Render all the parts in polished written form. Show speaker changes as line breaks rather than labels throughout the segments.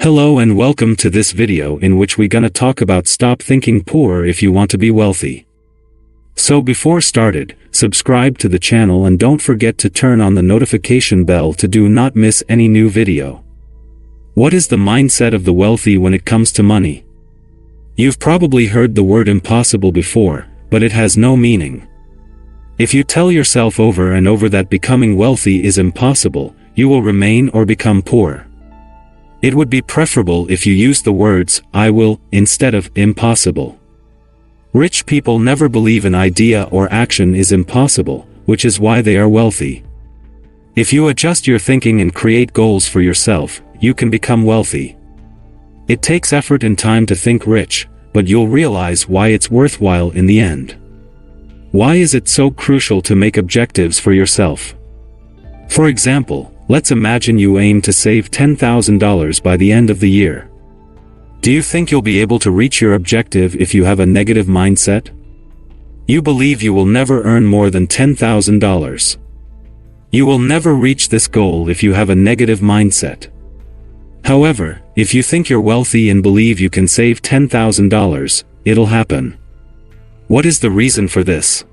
Hello and welcome to this video in which we're gonna talk about stop thinking poor if you want to be wealthy. So before started, subscribe to the channel and don't forget to turn on the notification bell to do not miss any new video. What is the mindset of the wealthy when it comes to money? You've probably heard the word impossible before, but it has no meaning. If you tell yourself over and over that becoming wealthy is impossible, you will remain or become poor. It would be preferable if you used the words, I will, instead of impossible. Rich people never believe an idea or action is impossible, which is why they are wealthy. If you adjust your thinking and create goals for yourself, you can become wealthy. It takes effort and time to think rich, but you'll realize why it's worthwhile in the end. Why is it so crucial to make objectives for yourself? For example, let's imagine you aim to save $10,000 by the end of the year. Do you think you'll be able to reach your objective if you have a negative mindset? You believe you will never earn more than $10,000. You will never reach this goal if you have a negative mindset. However, if you think you're wealthy and believe you can save $10,000, it'll happen. What is the reason for this?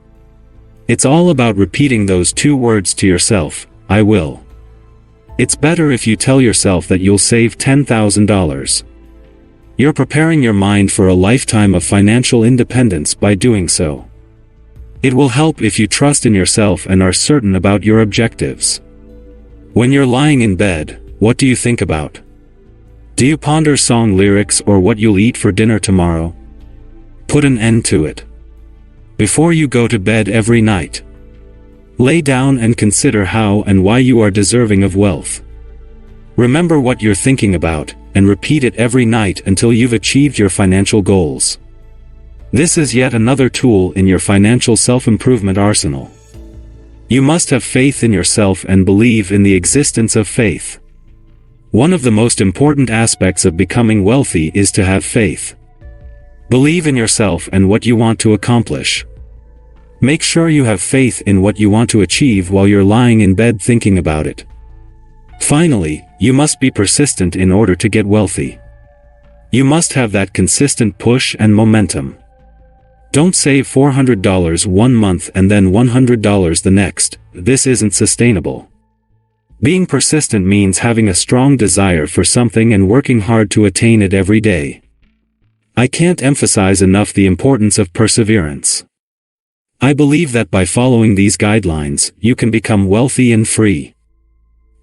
It's all about repeating those two words to yourself, I will. It's better if you tell yourself that you'll save $10,000. You're preparing your mind for a lifetime of financial independence by doing so. It will help if you trust in yourself and are certain about your objectives. When you're lying in bed, what do you think about? Do you ponder song lyrics or what you'll eat for dinner tomorrow? Put an end to it. Before you go to bed every night, lay down and consider how and why you are deserving of wealth. Remember what you're thinking about, and repeat it every night until you've achieved your financial goals. This is yet another tool in your financial self-improvement arsenal. You must have faith in yourself and believe in the existence of faith. One of the most important aspects of becoming wealthy is to have faith. Believe in yourself and what you want to accomplish. Make sure you have faith in what you want to achieve while you're lying in bed thinking about it. Finally, you must be persistent in order to get wealthy. You must have that consistent push and momentum. Don't save $400 one month and then $100 the next. This isn't sustainable. Being persistent means having a strong desire for something and working hard to attain it every day. I can't emphasize enough the importance of perseverance. I believe that by following these guidelines, you can become wealthy and free.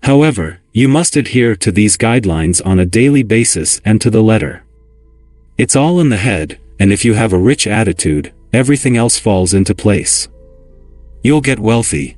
However, you must adhere to these guidelines on a daily basis and to the letter. It's all in the head, and if you have a rich attitude, everything else falls into place. You'll get wealthy.